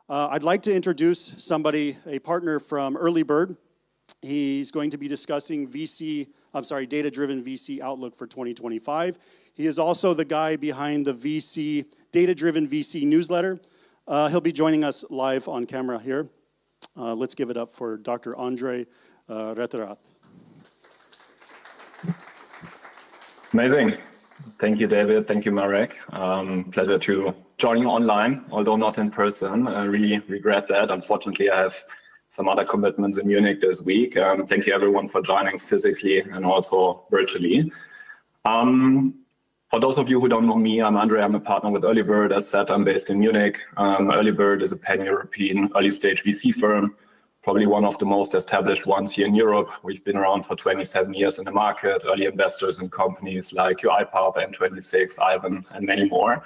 I'd like to introduce somebody, a partner from Early Bird. He's going to be discussing data-driven VC outlook for 2025. He is also the guy behind the data-driven VC newsletter. He'll be joining us live on camera here. Let's give it up for Dr. Andre Retterath. Amazing. Thank you, David. Thank you, Marek. Pleasure to join you online, although not in person. I really regret that. Unfortunately, I have some other commitments in Munich this week. Thank you, everyone, for joining physically and also virtually. For those of you who don't know me, I'm Andre. I'm a partner with Early Bird. As said, I'm based in Munich. Early Bird is a pan-European early-stage VC firm, probably one of the most established ones here in Europe. We've been around for 27 years in the market, early investors in companies like UiPath, N26, Ivan, and many more.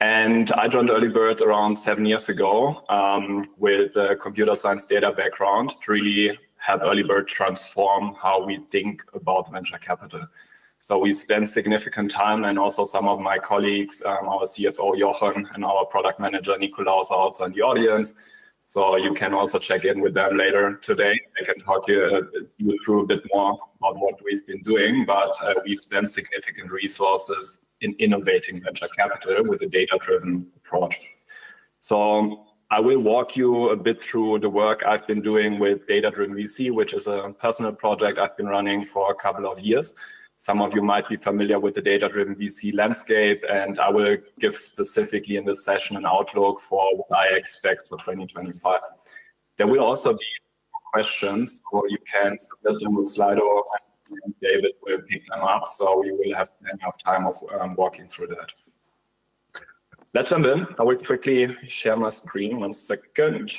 And I joined Early Bird around 7 years ago with a computer science data background to really help Early Bird transform how we think about venture capital. So we spent significant time, and also some of my colleagues, our CFO Jochen and our product manager Nikolaus are also in the audience. So you can also check in with them later today. I can talk you through a bit more about what we've been doing, but we spend significant resources in innovating venture capital with a data-driven approach. So I will walk you a bit through the work I've been doing with data-driven VC, which is a personal project I've been running for a couple of years. Some of you might be familiar with the data-driven VC landscape, and I will give specifically in this session an outlook for what I expect for 2025. There will also be questions, or you can submit them with Slido, and David will pick them up, so we will have plenty of time of walking through that. Let's jump in. I will quickly share my screen, 1 second.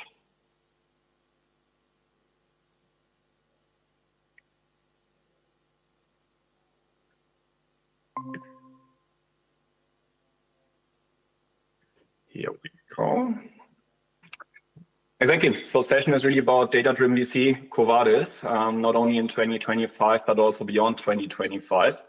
Here we go. Exactly. So session is really about data-driven VC, Quo Vadis, not only in 2025, but also beyond 2025.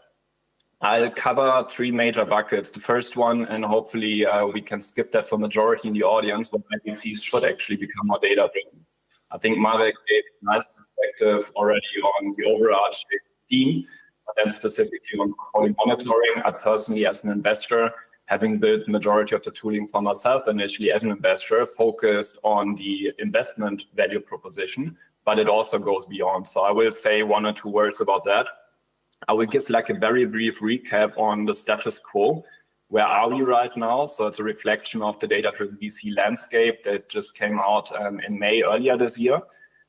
I'll cover 3 major buckets. The first one, and hopefully we can skip that for majority in the audience, what VCs should actually become more data-driven. I think Marek gave a nice perspective already on the overarching theme, but then specifically on portfolio monitoring. I personally, as an investor, having built the majority of the tooling for myself initially as an investor, focused on the investment value proposition, but it also goes beyond. So I will say 1 or 2 words about that. I will give like a very brief recap on the status quo. Where are we right now? So it's a reflection of the data-driven VC landscape that just came out in May earlier this year.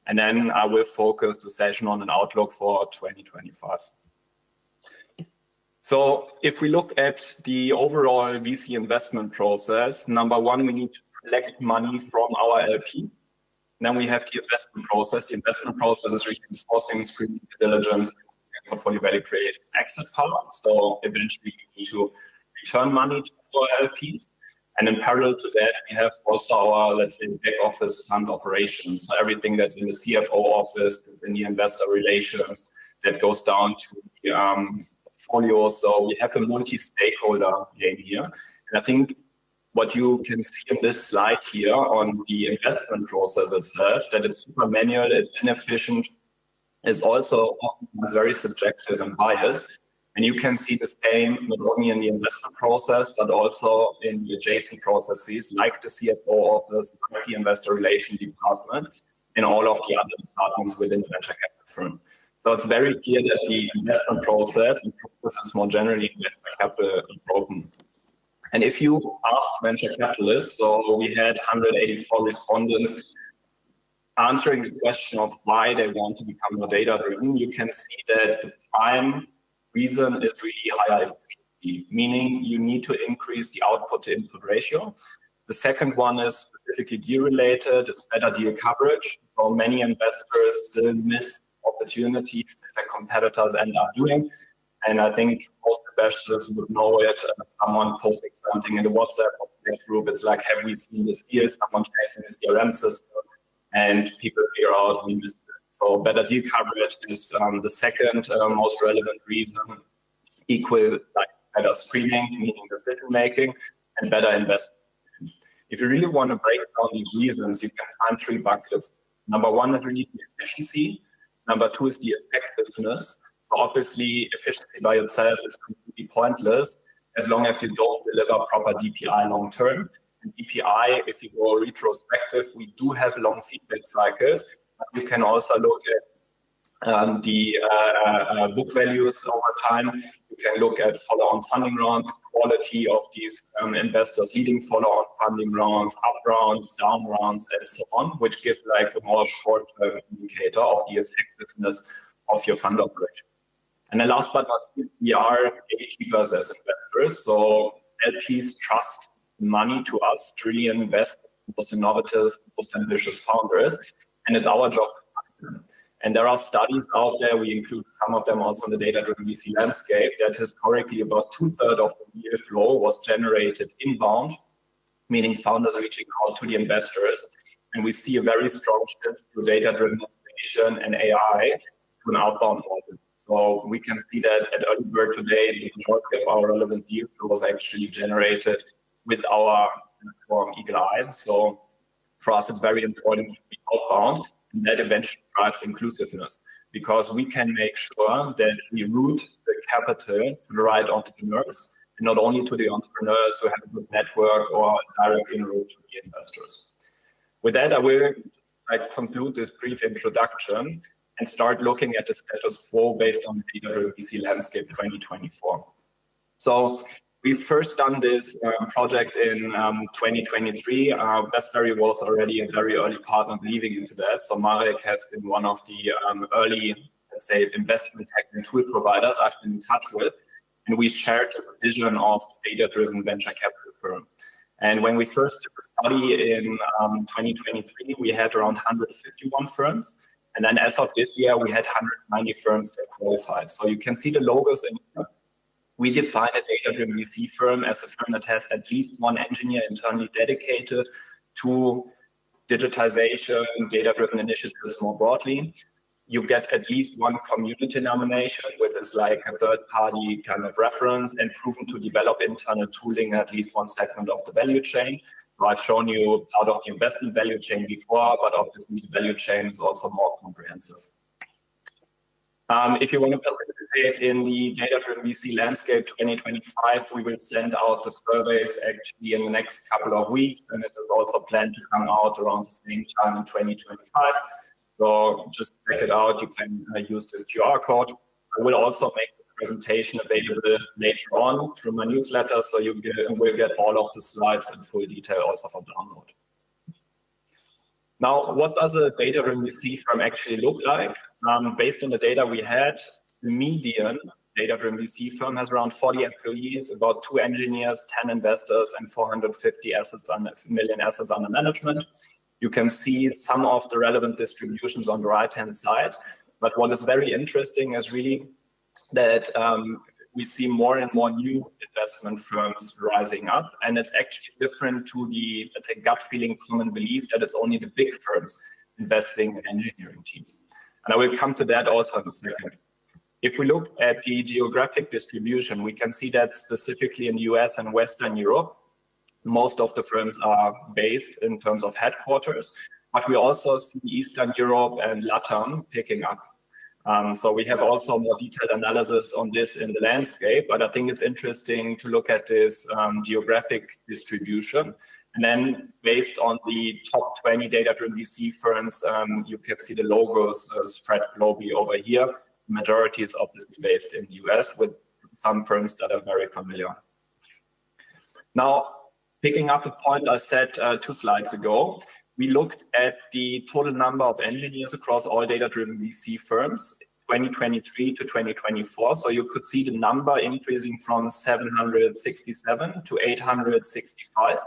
And then I will focus the session on an outlook for 2025. So if we look at the overall VC investment process, number 1, we need to collect money from our LP. Then we have the investment process. The investment process is really sourcing, screening, due diligence, portfolio value creation, exit part. So eventually we need to return money to our LPs. And in parallel to that, we have also our, let's say, back office fund operations. So everything that's in the CFO office, that's in the investor relations, that goes down to the portfolio. So we have a multi-stakeholder game here. And I think what you can see in this slide here on the investment process itself, that it's super manual, it's inefficient, is also often very subjective and biased. And you can see the same not only in the investment process, but also in the adjacent processes like the CFO office, like the investor relation department, and all of the other departments within the venture capital firm. So it's very clear that the investment process and processes more generally in venture capital are broken. And if you ask venture capitalists, so we had 184 respondents answering the question of why they want to become more data-driven, you can see that the prime reason is really higher efficiency, meaning you need to increase the output to input ratio. The second one is specifically deal-related, it's better deal coverage. So many investors still miss opportunities that their competitors end up doing. And I think most investors would know it. Someone posting something in the WhatsApp group, it's like, have we seen this deal? Someone chasing this CRM system, and people figure out we missed it. So better deal coverage is the second most relevant reason. Equal like better screening, meaning decision making, and better investment. If you really want to break down these reasons, you can find 3 buckets. Number 1 is really the efficiency. Number 2 is the effectiveness. So obviously, efficiency by itself is completely pointless as long as you don't deliver proper DPI long term. And DPI, if you go retrospective, we do have long feedback cycles, but you can also look at the book values over time. You can look at follow-on funding round, quality of these investors leading follow-on funding rounds, up rounds, down rounds, and so on, which give like a more short-term indicator of the effectiveness of your fund operations. And then last but not least, we are gatekeepers as investors. So LPs trust money to us to really invest in most innovative, most ambitious founders. And it's our job to find them. And there are studies out there, we include some of them also in the data-driven VC landscape, that historically about 2/3 of the deal flow was generated inbound, meaning founders reaching out to the investors. And we see a very strong shift to data-driven innovation and AI to an outbound model. So we can see that at Early Bird today, the majority of our relevant deal flow was actually generated with our platform Eagle Eye. So for us, it's very important to be outbound. And that eventually drives inclusiveness, because we can make sure that we route the capital to the right entrepreneurs, and not only to the entrepreneurs who have a good network or direct inroad to the investors. With that, I will just conclude this brief introduction and start looking at the status quo based on the data-driven VC landscape 2024. So we've first done this project in 2023. Westbury was already a very early partner believing into that. So Marek has been one of the early, let's say, investment tech and tool providers I've been in touch with. And we shared this vision of data-driven venture capital firm. And when we first did the study in 2023, we had around 151 firms. And then as of this year, we had 190 firms that qualified. So you can see the logos in here. We define a data-driven VC firm as a firm that has at least one engineer internally dedicated to digitization, data-driven initiatives more broadly. You get at least one community nomination, which is like a third-party kind of reference, and proven to develop internal tooling at least one segment of the value chain. So I've shown you part of the investment value chain before, but obviously the value chain is also more comprehensive. If you want to participate in the data-driven VC landscape 2025, we will send out the surveys actually in the next couple of weeks, and it is also planned to come out around the same time in 2025. So just check it out. You can use this QR code. I will also make the presentation available later on through my newsletter, so you will get all of the slides in full detail also for download. Now, what does a data-driven VC firm actually look like? Based on the data we had, the median data-driven VC firm has around 40 employees, about 2 engineers, 10 investors, and 450 million assets under management. You can see some of the relevant distributions on the right-hand side. But what is very interesting is really that we see more and more new investment firms rising up. And it's actually different to the, let's say, gut feeling common belief that it's only the big firms investing in engineering teams. And I will come to that also in a second. If we look at the geographic distribution, we can see that specifically in the US and Western Europe, most of the firms are based in terms of headquarters, but we also see Eastern Europe and LATAM picking up. So we have also more detailed analysis on this in the landscape, but I think it's interesting to look at this geographic distribution. And then based on the top 20 data-driven VC firms, you can see the logos spread globally over here. The majority is obviously based in the US, with some firms that are very familiar. Now, picking up a point I said 2 slides ago, we looked at the total number of engineers across all data-driven VC firms, 2023 to 2024. So you could see the number increasing from 767 to 865,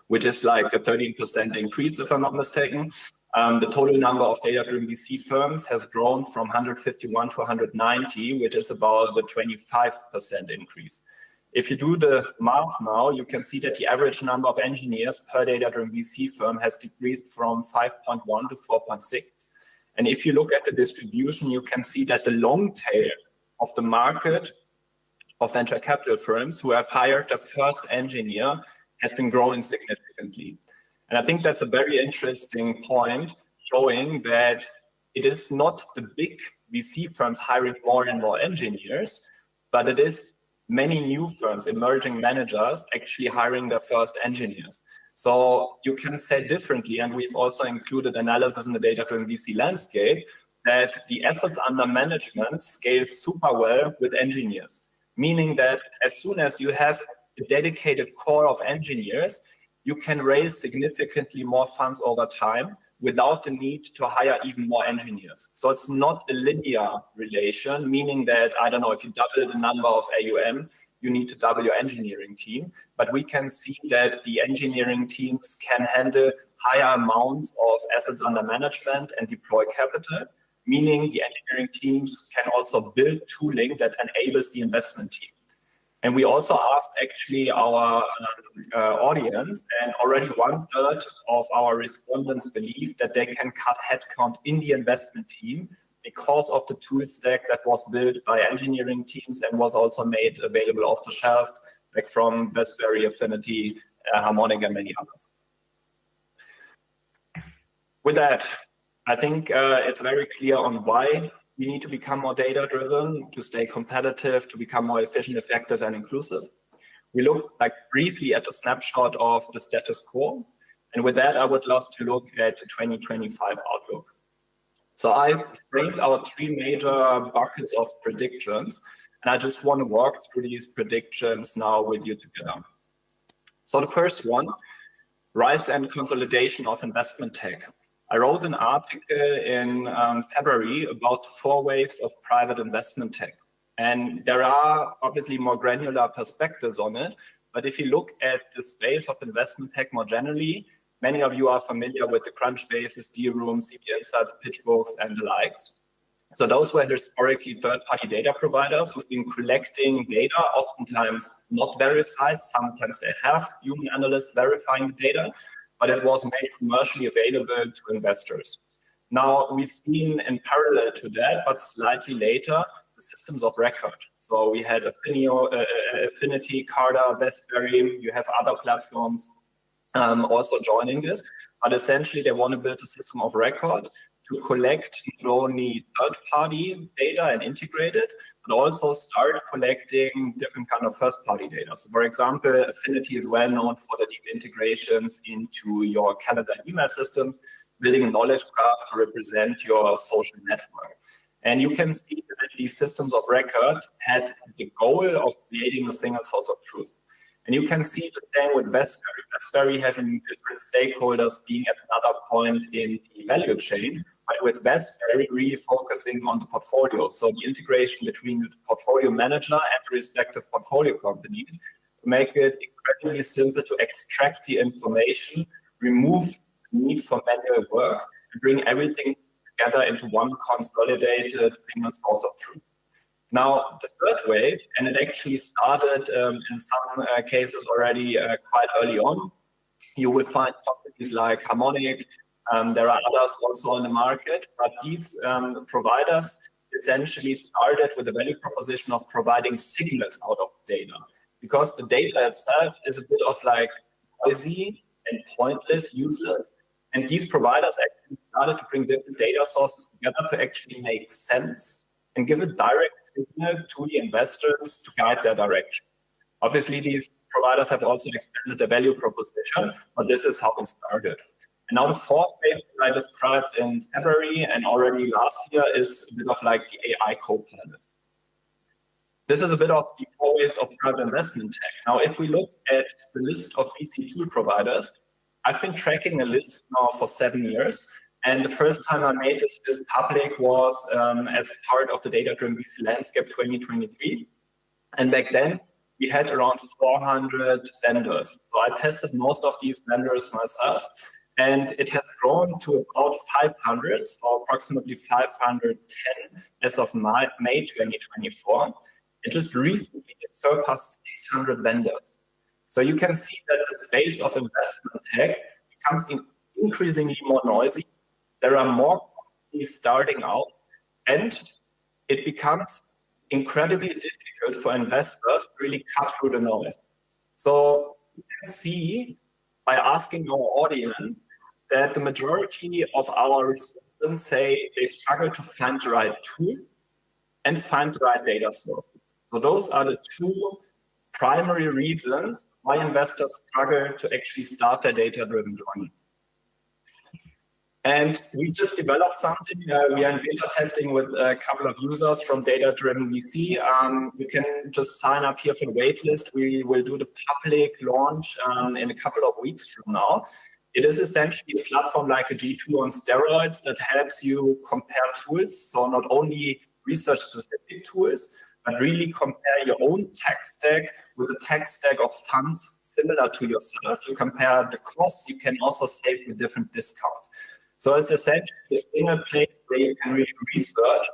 which is like a 13% increase, if I'm not mistaken. The total number of data-driven VC firms has grown from 151 to 190, which is about a 25% increase. If you do the math now, you can see that the average number of engineers per data-driven VC firm has decreased from 5.1 to 4.6. And if you look at the distribution, you can see that the long tail of the market of venture capital firms who have hired the first engineer has been growing significantly. And I think that's a very interesting point, showing that it is not the big VC firms hiring more and more engineers, but it is many new firms, emerging managers, actually hiring their first engineers. So you can say differently, and we've also included analysis in the data-driven VC landscape, that the assets under management scale super well with engineers, meaning that as soon as you have a dedicated core of engineers, you can raise significantly more funds over time without the need to hire even more engineers. So it's not a linear relation, meaning that, I don't know, if you double the number of AUM, you need to double your engineering team. But we can see that the engineering teams can handle higher amounts of assets under management and deploy capital, meaning the engineering teams can also build tooling that enables the investment team. And we also asked actually our audience, and already 1/3 of our respondents believe that they can cut headcount in the investment team because of the tool stack that was built by engineering teams and was also made available off the shelf, like from Westbury, Affinity, Harmonic, and many others. With that, I think it's very clear on why we need to become more data-driven, to stay competitive, to become more efficient, effective, and inclusive. We look briefly at a snapshot of the status quo. And with that, I would love to look at the 2025 outlook. So I framed our 3 major buckets of predictions, and I just want to walk through these predictions now with you together. So the first one, rise and consolidation of investment tech. I wrote an article in February about 4 waves of private investment tech. And there are obviously more granular perspectives on it. But if you look at the space of investment tech more generally, many of you are familiar with the Crunchbases, Dealroom, CB Insights, PitchBooks, and the likes. So those were historically third-party data providers who've been collecting data, oftentimes not verified. Sometimes they have human analysts verifying the data, but it was made commercially available to investors. Now, we've seen in parallel to that, but slightly later, the systems of record. So we had Affinity, Carta, Westbury, you have other platforms also joining this, but essentially they want to build a system of record to collect not only third-party data and integrate it, but also start collecting different kind of first-party data. So for example, Affinity is well known for the deep integrations into your calendar and email systems, building a knowledge graph to represent your social network. And you can see that these systems of record had the goal of creating a single source of truth. And you can see the same with Westbury. Westbury having different stakeholders being at another point in the value chain, but with Westbury really focusing on the portfolio. So the integration between the portfolio manager and the respective portfolio companies to make it incredibly simple to extract the information, remove the need for manual work, and bring everything together into one consolidated single source of truth. Now, the third wave, and it actually started in some cases already quite early on, you will find companies like Harmonic, there are others also in the market, but these providers essentially started with the value proposition of providing signals out of data, because the data itself is a bit of noisy and pointless, useless. And these providers actually started to bring different data sources together to actually make sense and give a direct signal to the investors to guide their direction. Obviously, these providers have also expanded the value proposition, but this is how it started. And now the fourth wave that I described in February and already last year is a bit of the AI co-pilot. This is a bit of the 4 waves of private investment tech. Now, if we look at the list of VC tool providers, I've been tracking a list now for 7 years. And the first time I made this public was as part of the Data-Driven VC Landscape 2023. And back then, we had around 400 vendors. So I tested most of these vendors myself. And it has grown to about 500, so approximately 510 as of May 2024. And just recently, it surpassed 600 vendors. So you can see that the space of investment tech becomes increasingly more noisy. There are more companies starting out, and it becomes incredibly difficult for investors to really cut through the noise. So you can see by asking our audience that the majority of our respondents say they struggle to find the right tool and find the right data sources. So those are the two primary reasons why investors struggle to actually start their data-driven journey. And we just developed something. We are in beta testing with a couple of users from Data-Driven VC. You can just sign up here for the waitlist. We will do the public launch in a couple of weeks from now. It is essentially a platform like a G2 on steroids that helps you compare tools. So not only research-specific tools, but really compare your own tech stack with a tech stack of funds similar to yourself. You compare the costs. You can also save with different discounts. So it's essentially a single place where you can really research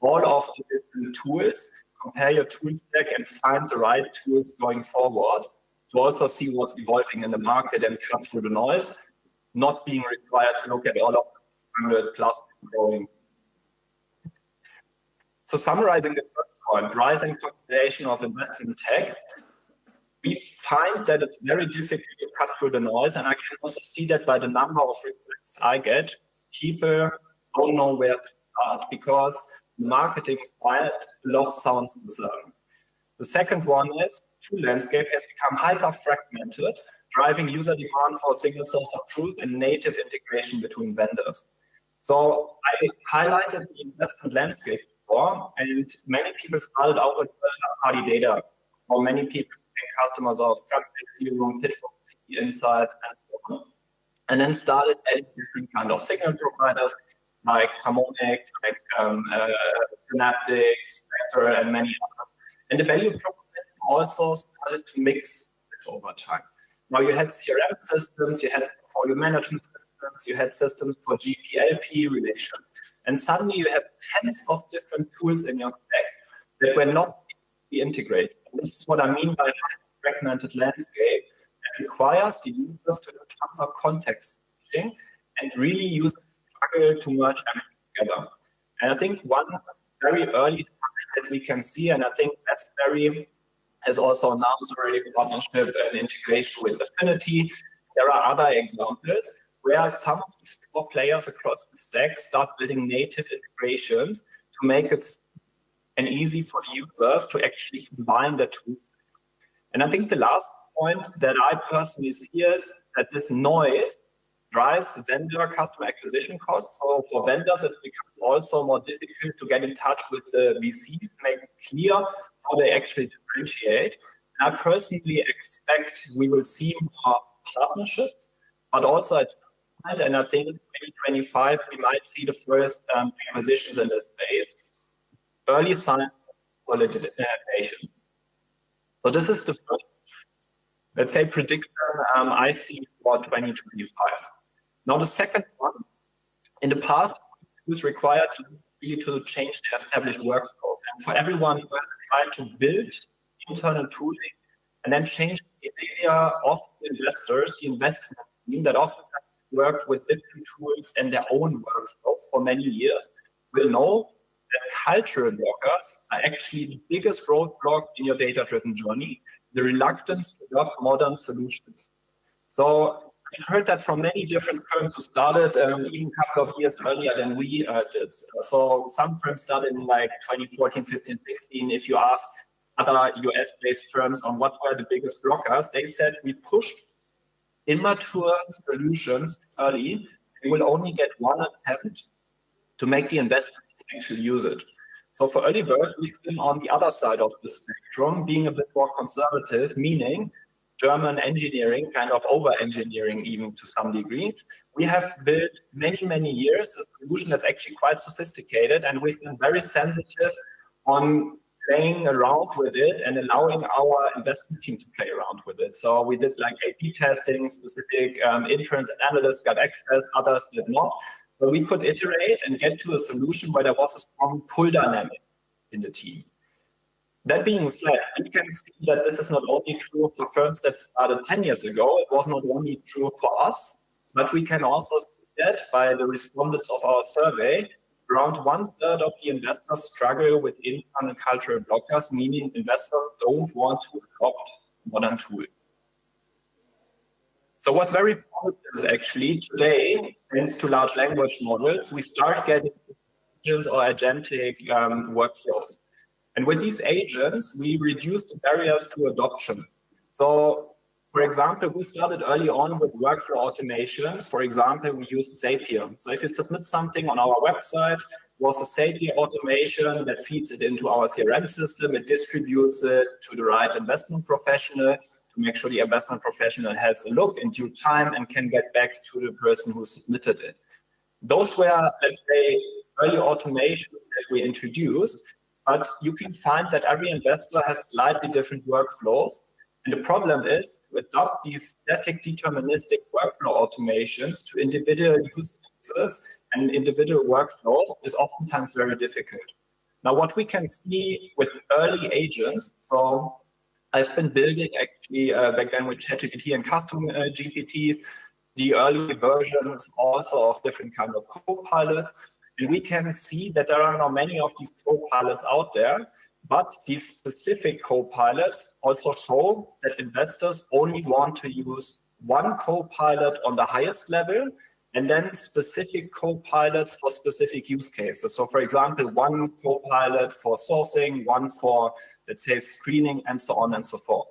all of the different tools, compare your tool stack, and find the right tools going forward to also see what's evolving in the market and cut through the noise, not being required to look at all of the 100 plus growing. So summarizing the first point, rising consolidation of investment tech, we find that it's very difficult to cut through the noise, and I can also see that by the number of requests I get. People don't know where to start because the marketing side, a lot sounds the same. The second one is tool landscape has become hyper-fragmented, driving user demand for a single source of truth and native integration between vendors. So I highlighted the investment landscape before, and many people started out with third-party data, or many people customers of Retterath, Pitchfork, Insights, and so on. And then started adding different kind of signal providers like Harmonic, like Synaptics, Spectre, and many others. And the value proposition also started to mix over time. Now you had CRM systems, you had portfolio management systems, you had systems for GPLP relations, and suddenly you have tens of different tools in your stack that were not integrated. And this is what I mean by fragmented landscape. It requires the users to do tons of context switching and really users struggle to merge everything together. And I think one very early sign that we can see, and I think Raspberry has also announced already a partnership and integration with Affinity. There are other examples where some of these core players across the stack start building native integrations to make it and easy for users to actually combine the tools. And I think the last point that I personally see is that this noise drives vendor customer acquisition costs. So for vendors, it becomes also more difficult to get in touch with the VCs, make it clear how they actually differentiate. And I personally expect we will see more partnerships, but also at some point, and I think in 2025, we might see the first acquisitions in this space. Early signs of solidation. So this is the first, let's say, prediction I see for 2025. Now the second one, in the past, it was required really to change the established workflows. And for everyone who has tried to build internal tooling and then change the behavior of the investors, the investment team that often worked with different tools and their own workflows for many years, will know that cultural blockers are actually the biggest roadblock in your data-driven journey, the reluctance to adopt modern solutions. So I've heard that from many different firms who started even a couple of years earlier than we did. So some firms started in like 2014, 15, 16. If you ask other US-based firms on what were the biggest blockers, they said we pushed immature solutions early. We will only get one attempt to make the investment actually use it. So for early birds, we've been on the other side of the spectrum, being a bit more conservative, meaning German engineering, kind of over-engineering even to some degree. We have built many, many years a solution that's actually quite sophisticated, and we've been very sensitive on playing around with it and allowing our investment team to play around with it. So we did like A/B testing, specific interns and analysts got access, others did not. But we could iterate and get to a solution where there was a strong pull dynamic in the team. That being said, we can see that this is not only true for firms that started 10 years ago, it was not only true for us, but we can also see that by the respondents of our survey, around 1/3 of the investors struggle with internal cultural blockers, meaning investors don't want to adopt modern tools. So what's very positive is actually today, thanks to large language models, we start getting agents or agentic workflows. And with these agents, we reduce the barriers to adoption. So, for example, we started early on with workflow automations. For example, we used Zapier. So if you submit something on our website, was a Zapier automation that feeds it into our CRM system. It distributes it to the right investment professional to make sure the investment professional has a look in due time and can get back to the person who submitted it. Those were, let's say, early automations that we introduced, but you can find that every investor has slightly different workflows. And the problem is to adopt these static deterministic workflow automations to individual use cases and individual workflows is oftentimes very difficult. Now, what we can see with early agents, so I've been building actually back then with ChatGPT and custom GPTs, the early versions also of different kinds of co-pilots. And we can see that there are now many of these co-pilots out there, but these specific co-pilots also show that investors only want to use one co-pilot on the highest level, and then specific co-pilots for specific use cases. So for example, one co-pilot for sourcing, one for, let's say, screening, and so on and so forth.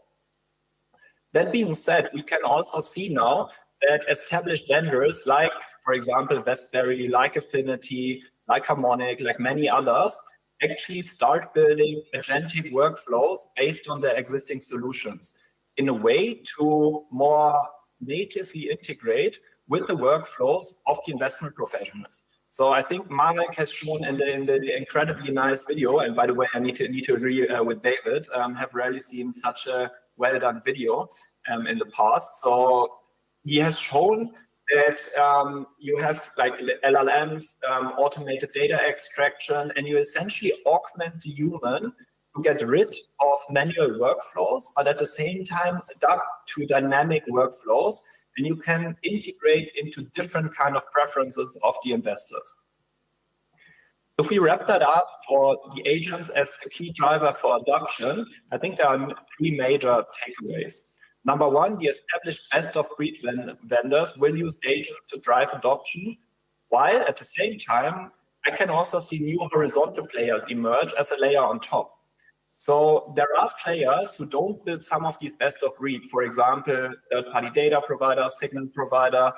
That being said, we can also see now that established vendors like, for example, Westberry, like Affinity, like Harmonic, like many others, actually start building agentic workflows based on their existing solutions in a way to more natively integrate with the workflows of the investment professionals. So I think Marek has shown in the incredibly nice video, and by the way, I need to agree with David, have rarely seen such a well done video in the past. So he has shown that you have like LLMs, automated data extraction, and you essentially augment the human to get rid of manual workflows, but at the same time adapt to dynamic workflows, and you can integrate into different kind of preferences of the investors. If we wrap that up for the agents as the key driver for adoption, I think there are three major takeaways. Number one, the established best-of-breed vendors will use agents to drive adoption, while at the same time, I can also see new horizontal players emerge as a layer on top. So there are players who don't build some of these best-of-breed, for example, third-party data provider, signal provider,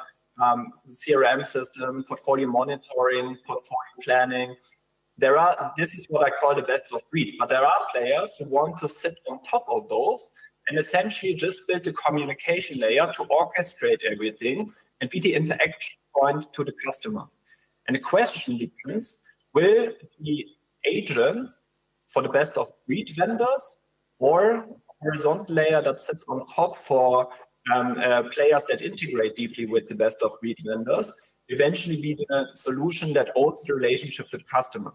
CRM system, portfolio monitoring, portfolio planning. This is what I call the best-of-breed, but there are players who want to sit on top of those and essentially just build a communication layer to orchestrate everything and be the interaction point to the customer. And the question becomes, will the agents for the best of breed vendors or a horizontal layer that sits on top for players that integrate deeply with the best of breed vendors eventually be the solution that owns the relationship with the customer?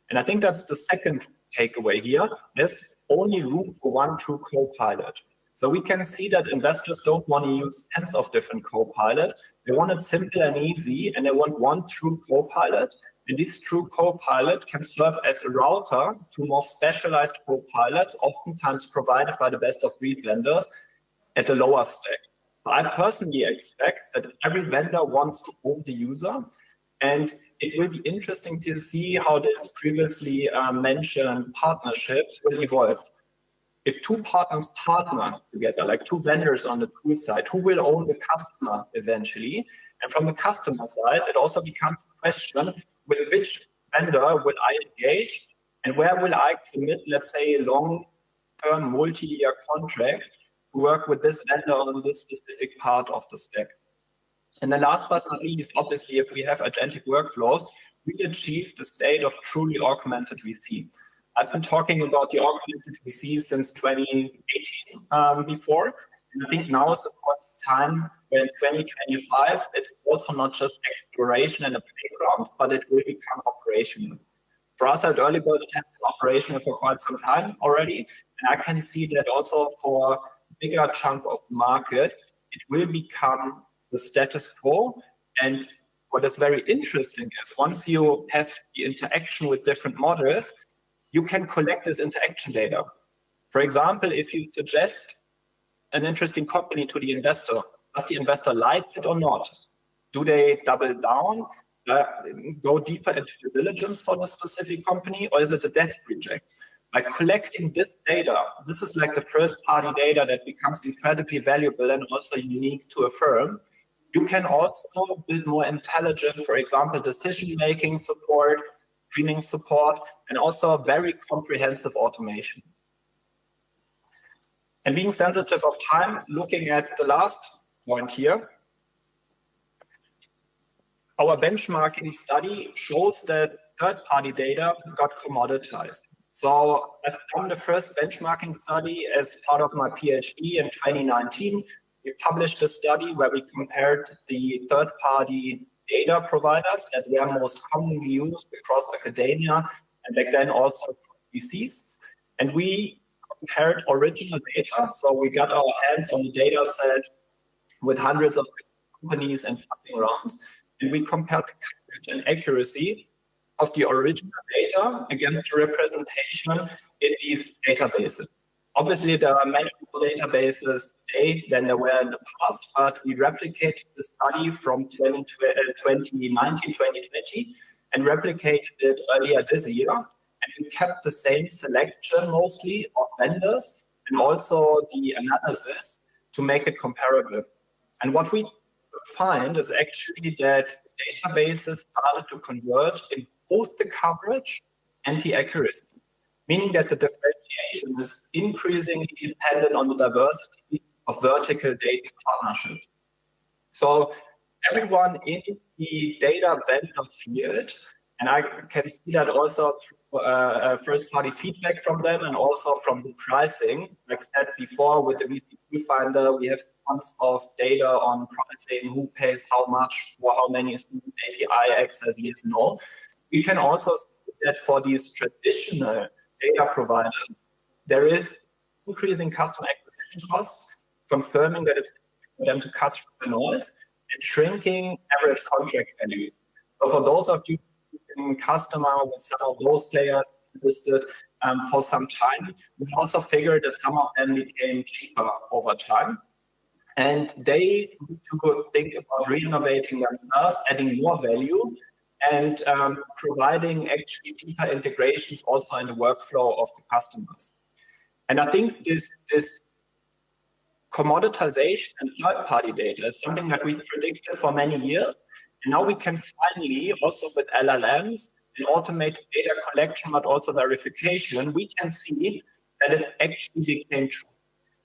And I think that's the second takeaway here. There's only room for one true co-pilot. So we can see that investors don't want to use tens of different co-pilots. They want it simple and easy, and they want one true co-pilot. And this true co-pilot can serve as a router to more specialized co-pilots, oftentimes provided by the best of breed vendors at a lower stack. So I personally expect that every vendor wants to own the user, and it will be interesting to see how this previously mentioned partnerships will evolve. If two partners partner together, like two vendors on the tool side, who will own the customer eventually? And from the customer side, it also becomes a question, with which vendor will I engage and where will I commit, let's say, a long-term multi-year contract to work with this vendor on this specific part of the stack. And then last but not least, obviously, if we have agentic workflows, we achieve the state of truly augmented VC. I've been talking about the augmented VC since 2018 before, and I think now is the time when 2025, it's also not just exploration and a playground, but it will become operational. For us at Earlybird, it has been operational for quite some time already, and I can see that also for a bigger chunk of the market, it will become the status quo. And what is very interesting is once you have the interaction with different models, you can collect this interaction data. For example, if you suggest an interesting company to the investor, Does the investor like it or not? Do they double down, go deeper into due diligence for the specific company, or is it a desk reject? By collecting this data, this is like the first party data that becomes incredibly valuable and also unique to a firm. You can also build more intelligent, for example, decision-making support, screening support, and also very comprehensive automation. And being sensitive of time, looking at the last point here, our benchmarking study shows that third-party data got commoditized. So I've done the first benchmarking study as part of my PhD in 2019. We published a study where we compared the third-party data providers that were most commonly used across academia and back then also VCs. And we compared original data. So we got our hands on the data set with hundreds of companies and funding rounds. And we compared the coverage and accuracy of the original data against the representation in these databases. Obviously, there are many more databases today than there were in the past, but we replicated the study from 2019, 2020, and replicated it earlier this year. And we kept the same selection mostly of vendors and also the analysis to make it comparable. And what we find is actually that databases started to converge in both the coverage and the accuracy, meaning that the differentiation is increasingly dependent on the diversity of vertical data partnerships. So everyone in the data vendor field, and I can see that also through first-party feedback from them and also from the pricing. Like I said before, with the VC Finder, we have tons of data on pricing, who pays how much for how many students, API access, yes, no. We can also see that for these traditional data providers, there is increasing customer acquisition costs, confirming that it's for them to cut the noise, and shrinking average contract values. So for those of you in customer with some of those players listed for some time, we also figured that some of them became cheaper over time. And they need to think about renovating themselves, adding more value, and providing actually deeper integrations also in the workflow of the customers. And I think this commoditization and third-party data is something that we've predicted for many years. And now we can finally, also with LLMs and automated data collection, but also verification, we can see that it actually became true.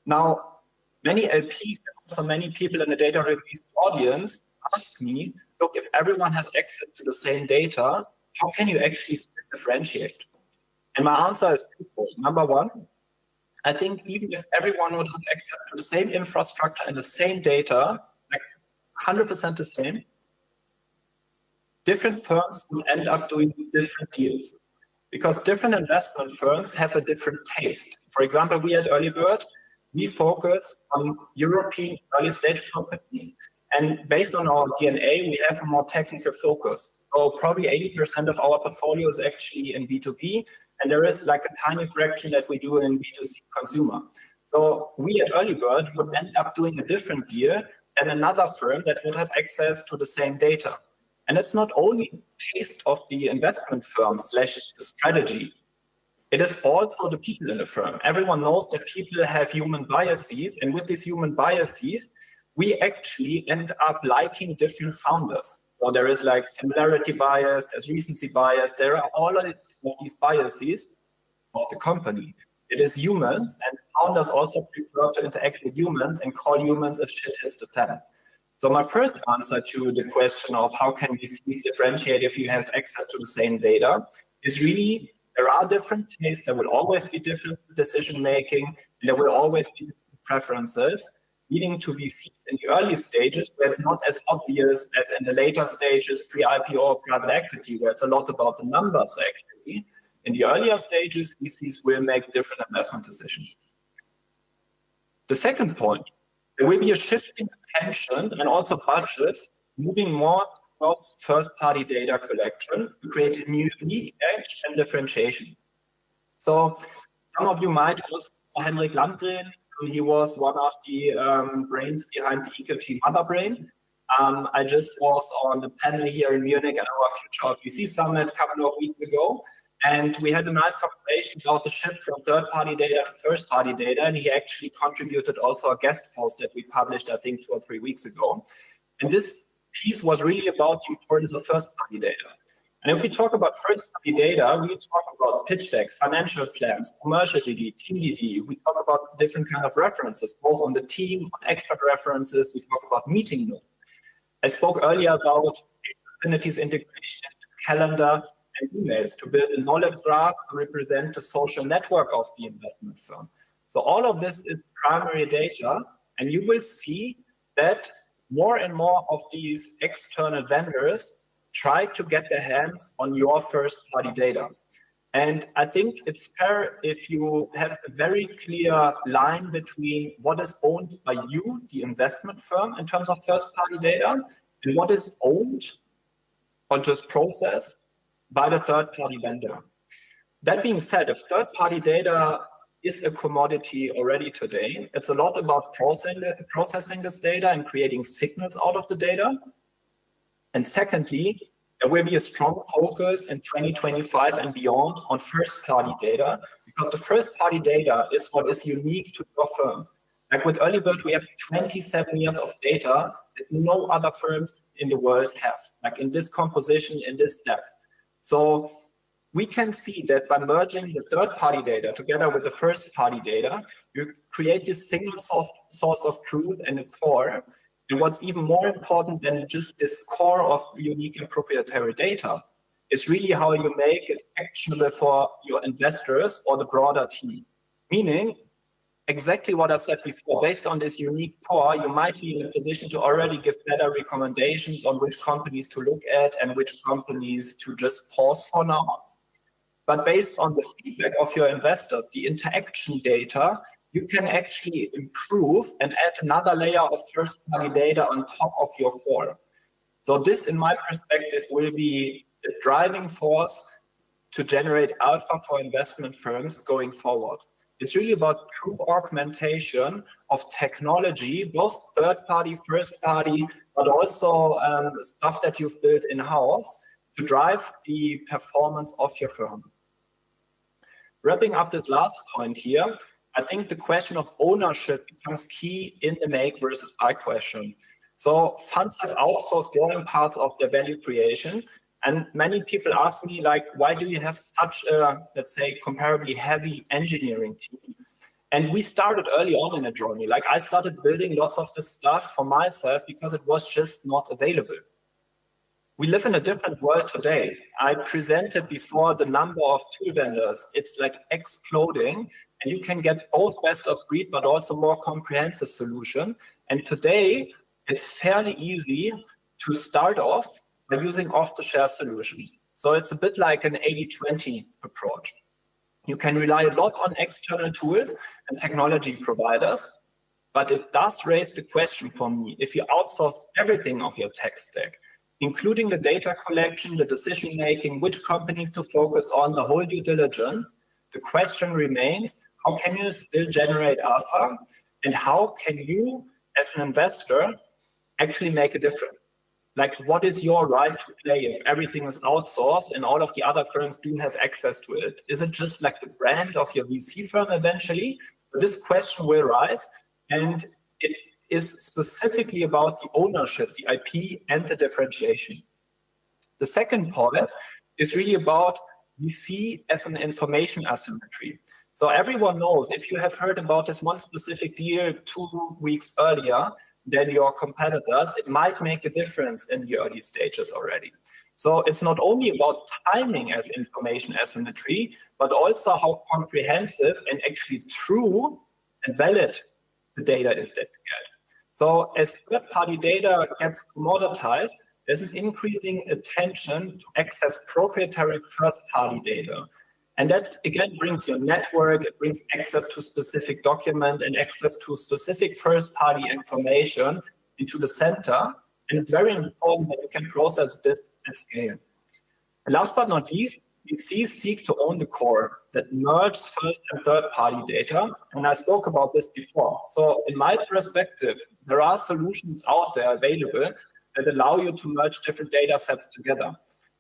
Now, many LPs and also many people in the data release audience ask me, look, if everyone has access to the same data, how can you actually differentiate? And my answer is twofold. Number one, I think even if everyone would have access to the same infrastructure and the same data, like 100% the same, different firms will end up doing different deals because different investment firms have a different taste. For example, we at Early Bird, we focus on European early stage companies. And based on our DNA, we have a more technical focus. So probably 80% of our portfolio is actually in B2B, and there is like a tiny fraction that we do in B2C consumer. So we at Early Bird would end up doing a different deal than another firm that would have access to the same data. And it's not only the taste of the investment firm / the strategy. It is also the people in the firm. Everyone knows that people have human biases, and with these human biases, we actually end up liking different founders. So there is like similarity bias, there's recency bias, there are all of these biases of the company. It is humans, and founders also prefer to interact with humans and call humans if shit hits the fan. So my first answer to the question of how can VCs differentiate if you have access to the same data is really there are different tastes, there will always be different decision-making, and there will always be different preferences, leading to VCs in the early stages where it's not as obvious as in the later stages, pre-IPO or private equity, where it's a lot about the numbers actually. In the earlier stages, VCs will make different investment decisions. The second point, there will be a shift in attention and also budgets moving more towards first-party data collection to create a unique edge and differentiation. So some of you might also know Henrik Landgren, He was one of the brains behind the EQT Mother Brain. I just was on the panel here in Munich at our Future of VC Summit a couple of weeks ago, and we had a nice conversation about the shift from third-party data to first-party data, and he actually contributed also a guest post that we published, I think, 2 or 3 weeks ago. And this piece was really about the importance of first-party data. And if we talk about first-party data, we talk about pitch deck, financial plans, commercial DD, team DD. We talk about different kind of references, both on the team, on expert references. We talk about meeting notes. I spoke earlier about Affinity's integration into calendar and emails to build a knowledge graph to represent the social network of the investment firm. So all of this is primary data, and you will see that more and more of these external vendors try to get their hands on your first-party data. And I think it's fair if you have a very clear line between what is owned by you, the investment firm, in terms of first-party data, and what is owned or just processed by the third-party vendor. That being said, if third-party data is a commodity already today, it's a lot about processing this data and creating signals out of the data. And secondly, there will be a strong focus in 2025 and beyond on first-party data, because the first-party data is what is unique to your firm. Like with Earlybird, we have 27 years of data that no other firms in the world have, like in this composition, in this depth. So we can see that by merging the third-party data together with the first-party data, you create this single source of truth and a core. And what's even more important than just this core of unique and proprietary data is really how you make it actionable for your investors or the broader team. Meaning, exactly what I said before, based on this unique core, you might be in a position to already give better recommendations on which companies to look at and which companies to just pause for now. But based on the feedback of your investors, the interaction data, you can actually improve and add another layer of first-party data on top of your core. So this, in my perspective, will be the driving force to generate alpha for investment firms going forward. It's really about true augmentation of technology, both third-party, first-party, but also stuff that you've built in-house to drive the performance of your firm. Wrapping up this last point here, I think the question of ownership becomes key in the make versus buy question. So funds have outsourced growing parts of their value creation. And many people ask me, like, why do you have such a, let's say, comparably heavy engineering team? And we started early on in a journey. Like, I started building lots of this stuff for myself because it was just not available. We live in a different world today. I presented before the number of tool vendors. It's like exploding, and you can get both best of breed, but also more comprehensive solution. And today, it's fairly easy to start off by using off-the-shelf solutions. So it's a bit like an 80-20 approach. You can rely a lot on external tools and technology providers, but it does raise the question for me, if you outsource everything of your tech stack, including the data collection, the decision-making, which companies to focus on, the whole due diligence, the question remains, how can you still generate alpha? And how can you, as an investor, actually make a difference? Like, what is your right to play if everything is outsourced and all of the other firms do have access to it? Is it just like the brand of your VC firm eventually? So this question will rise, and it is specifically about the ownership, the IP, and the differentiation. The second part is really about VC as an information asymmetry. So everyone knows, if you have heard about this one specific deal 2 weeks earlier than your competitors, it might make a difference in the early stages already. So it's not only about timing as information asymmetry, but also how comprehensive and actually true and valid the data is that you get. So as third-party data gets commoditized, there's an increasing attention to access proprietary first-party data. And that, again, brings your network, it brings access to specific document and access to specific first-party information into the center. And it's very important that you can process this at scale. And last but not least, VCs seek to own the core that merges first and third-party data, and I spoke about this before. So in my perspective, there are solutions out there available that allow you to merge different data sets together.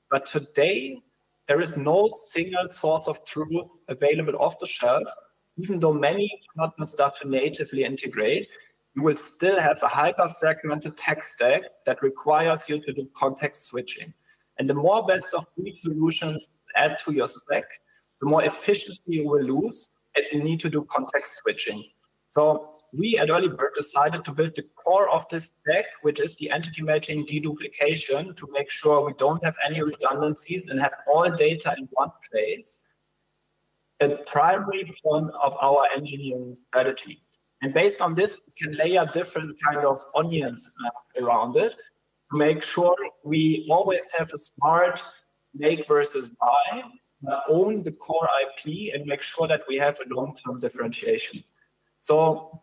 But today, there is no single source of truth available off the shelf. Even though many partners start to natively integrate, you will still have a hyper-fragmented tech stack that requires you to do context switching. And the more best-of-breed solutions add to your stack, the more efficiency you will lose as you need to do context switching. So we at Early Bird decided to build the core of this stack, which is the entity matching deduplication, to make sure we don't have any redundancies and have all data in one place, a primary point of our engineering strategy. And based on this, we can layer different kind of onions around it to make sure we always have a smart make versus buy, own the core IP, and make sure that we have a long-term differentiation. So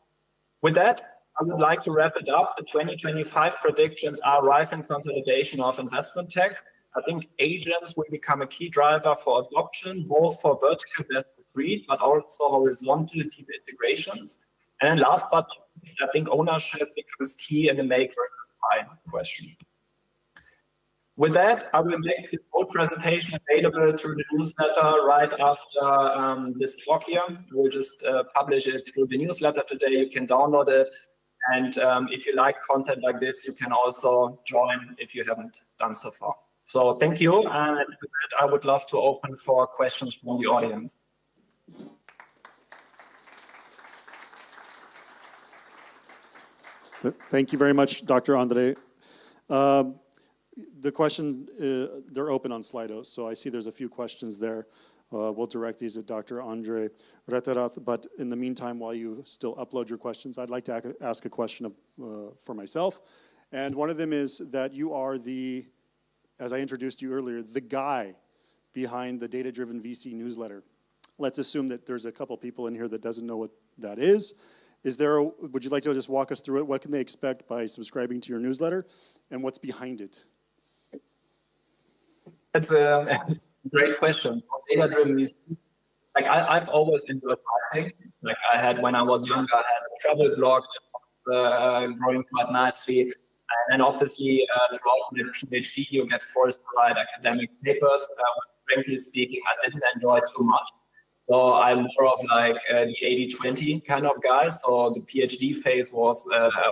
with that, I would like to wrap it up. The 2025 predictions are rise and consolidation of investment tech. I think agents will become a key driver for adoption, both for vertical best of breed, but also horizontal deep integrations. And then last but not least, I think ownership becomes key in the make versus buy question. With that, I will make this whole presentation available through the newsletter right after this talk here. We'll just publish it through the newsletter today. You can download it. And if you like content like this, you can also join if you haven't done so far. So thank you. And with that, I would love to open for questions from the audience. Thank you very much, Dr. Andre. The questions, they're open on Slido, so I see there's a few questions there. We'll direct these at Dr. Andre Retterath, but in the meantime, while you still upload your questions, I'd like to ask a question for myself. And one of them is that you are the, as I introduced you earlier, the guy behind the Data-Driven VC newsletter. Let's assume that there's a couple people in here that doesn't know what that is. Would you like to just walk us through it? What can they expect by subscribing to your newsletter, and what's behind it? That's a great question. So data-driven VC, like I've always enjoyed writing. Like I had, when I was younger, I had a travel blog growing quite nicely. And then obviously throughout my PhD, you get forced to write academic papers. Frankly speaking, I didn't enjoy too much. So I'm more of like the 80-20 kind of guy. So the PhD phase was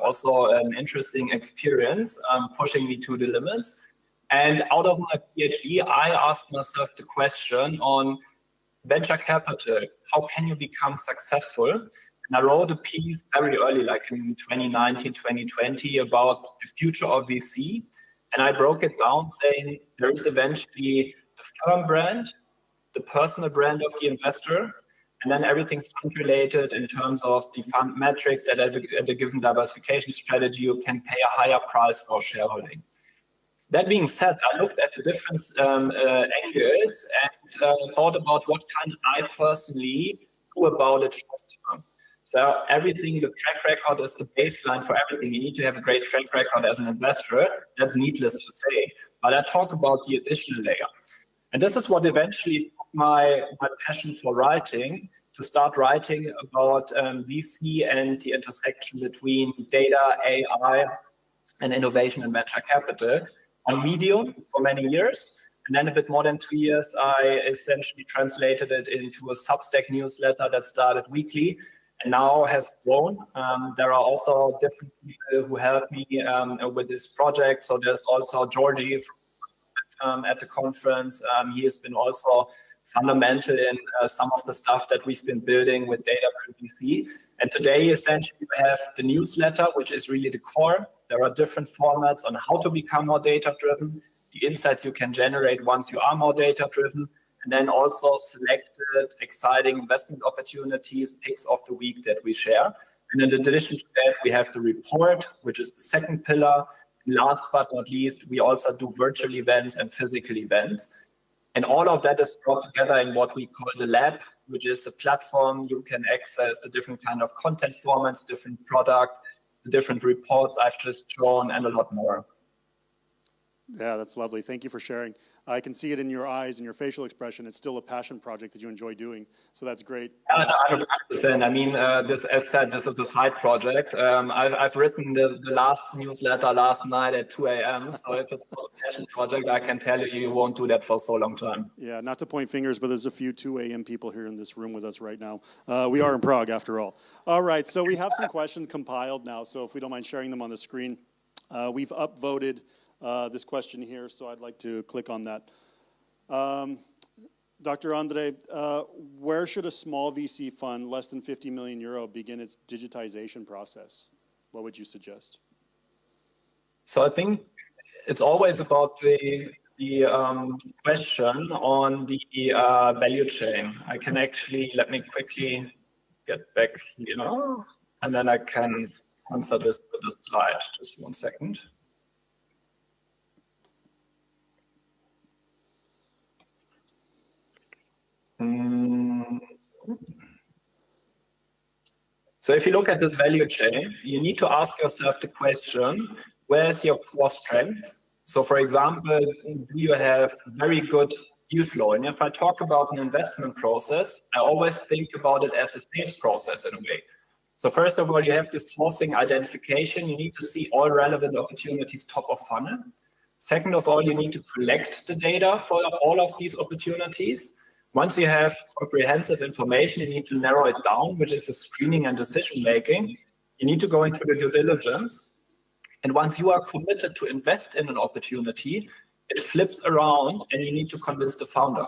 also an interesting experience, pushing me to the limits. And out of my PhD, I asked myself the question on venture capital. How can you become successful? And I wrote a piece very early, like in 2019, 2020, about the future of VC. And I broke it down saying there is eventually the firm brand, the personal brand of the investor, and then everything fund related in terms of the fund metrics that at a given diversification strategy, you can pay a higher price for shareholding. That being said, I looked at the different angles and thought about what can I personally do about it short term. So everything, the track record is the baseline for everything. You need to have a great track record as an investor. That's needless to say. But I talk about the additional layer. And this is what eventually took my passion for writing, to start writing about VC and the intersection between data, AI, and innovation and venture capital on Medium for many years. And then a bit more than 2 years, I essentially translated it into a Substack newsletter that started weekly and now has grown. There are also different people who help me with this project. So there's also Georgie at the conference. He has been also fundamental in some of the stuff that we've been building with Data-Driven VC. And today, essentially, we have the newsletter, which is really the core. There are different formats on how to become more data-driven, the insights you can generate once you are more data-driven, and then also selected exciting investment opportunities, picks of the week that we share. And in addition to that, we have the report, which is the second pillar. And last but not least, we also do virtual events and physical events. And all of that is brought together in what we call the lab, which is a platform you can access the different kind of content formats, different products, the different reports I've just shown, and a lot more. Yeah, that's lovely. Thank you for sharing. I can see it in your eyes and your facial expression. It's still a passion project that you enjoy doing. So that's great. 100%. I mean, this, as said, this is a side project. I've written the last newsletter last night at 2 a.m. So if it's not a passion project, I can tell you, you won't do that for so long time. Yeah, not to point fingers, but there's a few 2 a.m. people here in this room with us right now. We are in Prague, after all. All right, so we have some questions compiled now. So if we don't mind sharing them on the screen, we've upvoted this question here, so I'd like to click on that. Dr. Andre, where should a small VC fund, less than 50 million euro, begin its digitization process? What would you suggest? So I think it's always about the question on the value chain. I can actually, let me quickly get back here, and then I can answer this with this slide. Just 1 second. So if you look at this value chain, you need to ask yourself the question, where is your core strength? So for example, do you have very good deal flow? And if I talk about an investment process, I always think about it as a sales process in a way. So first of all, you have the sourcing identification. You need to see all relevant opportunities top of funnel. Second of all, you need to collect the data for all of these opportunities. Once you have comprehensive information, you need to narrow it down, which is the screening and decision making. You need to go into the due diligence. And once you are committed to invest in an opportunity, it flips around and you need to convince the founder.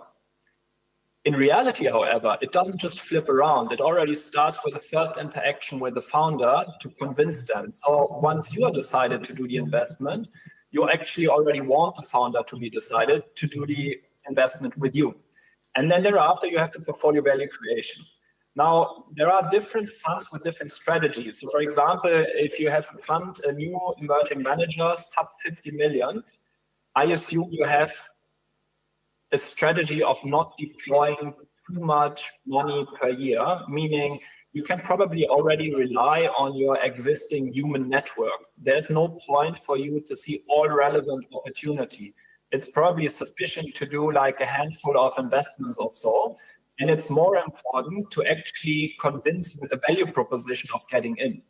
In reality, however, it doesn't just flip around. It already starts with the first interaction with the founder to convince them. So once you are decided to do the investment, you actually already want the founder to be decided to do the investment with you. And then thereafter, you have the portfolio value creation. Now, there are different funds with different strategies. So for example, if you have a fund, a new emerging manager, sub 50 million, I assume you have a strategy of not deploying too much money per year, meaning you can probably already rely on your existing human network. There's no point for you to see all relevant opportunity. It's probably sufficient to do like a handful of investments or so. And it's more important to actually convince with the value proposition of getting in.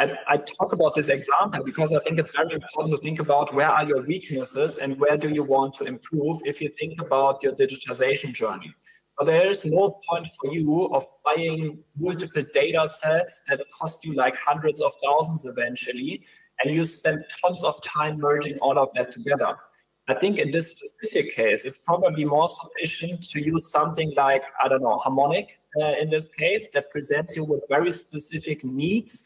And I talk about this example because I think it's very important to think about where are your weaknesses and where do you want to improve if you think about your digitization journey. So there is no point for you of buying multiple data sets that cost you like hundreds of thousands eventually, and you spend tons of time merging all of that together. I think in this specific case, it's probably more sufficient to use something like, I don't know, Harmonic in this case, that presents you with very specific needs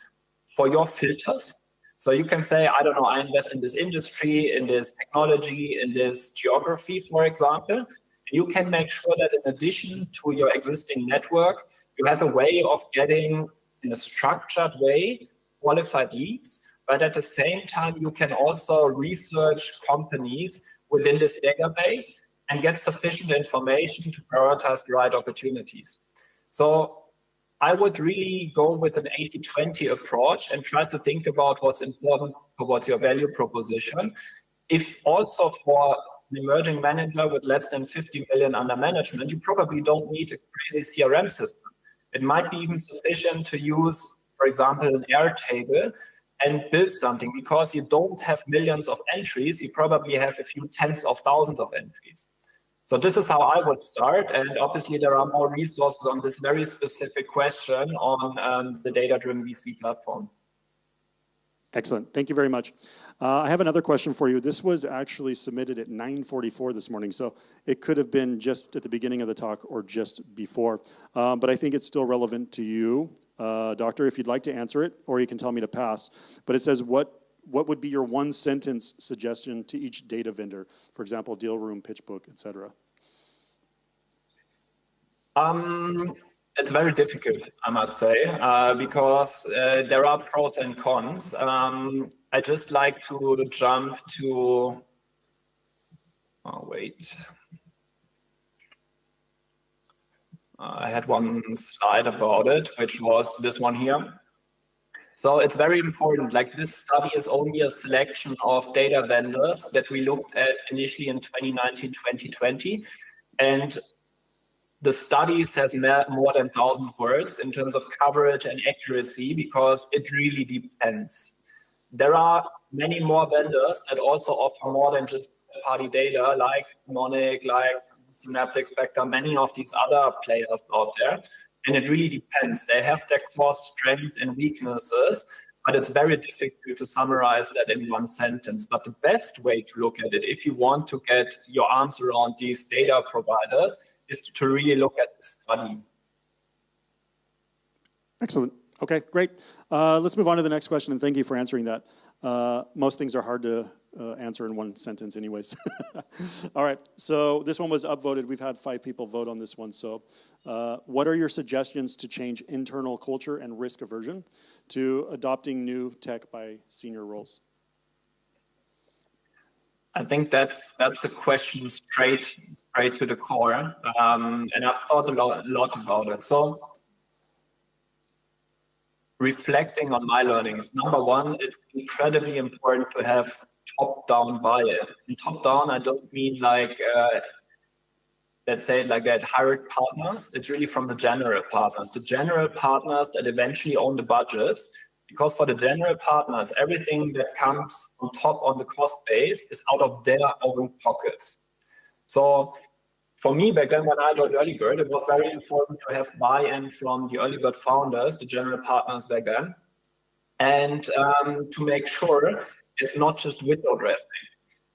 for your filters. So you can say, I don't know, I invest in this industry, in this technology, in this geography, for example. You can make sure that in addition to your existing network, you have a way of getting, in a structured way, qualified leads. But at the same time, you can also research companies within this database and get sufficient information to prioritize the right opportunities. So I would really go with an 80-20 approach and try to think about what's important towards your value proposition. If also for an emerging manager with less than 50 million under management, you probably don't need a crazy CRM system. It might be even sufficient to use, for example, an Airtable and build something, because you don't have millions of entries, you probably have a few tens of thousands of entries. So this is how I would start, and obviously there are more resources on this very specific question on the data-driven VC platform. Excellent, thank you very much. I have another question for you. This was actually submitted at 9:44 this morning, so it could have been just at the beginning of the talk or just before, but I think it's still relevant to you. Doctor, if you'd like to answer it, or you can tell me to pass. But it says, what would be your one sentence suggestion to each data vendor? For example, deal room, pitch book, etc. It's very difficult, I must say, because there are pros and cons. I just like to jump to, I had one slide about it, which was this one here. So it's very important. Like this study is only a selection of data vendors that we looked at initially in 2019, 2020. And the study says more than 1,000 words in terms of coverage and accuracy, because it really depends. There are many more vendors that also offer more than just party data, like Monic, like Synaptic Spectre, many of these other players out there. And it really depends. They have their core strengths and weaknesses, but it's very difficult to summarize that in one sentence. But the best way to look at it, if you want to get your arms around these data providers, is to really look at the study. Excellent. Okay, great. Let's move on to the next question, and thank you for answering that. Most things are hard to answer in one sentence anyways. All right, so this one was upvoted. We've had 5 people vote on this one. So what are your suggestions to change internal culture and risk aversion to adopting new tech by senior roles? I think that's a question straight to the core, and I've thought a lot about it. So reflecting on my learnings, number one, it's incredibly important to have top-down buy-in. And top-down, I don't mean like, let's say it like that, hired partners. It's really from the general partners that eventually own the budgets. Because for the general partners, everything that comes on top on the cost base is out of their own pockets. So for me, back then when I joined Early Bird, it was very important to have buy-in from the Early Bird founders, the general partners back then, and to make sure it's not just window dressing.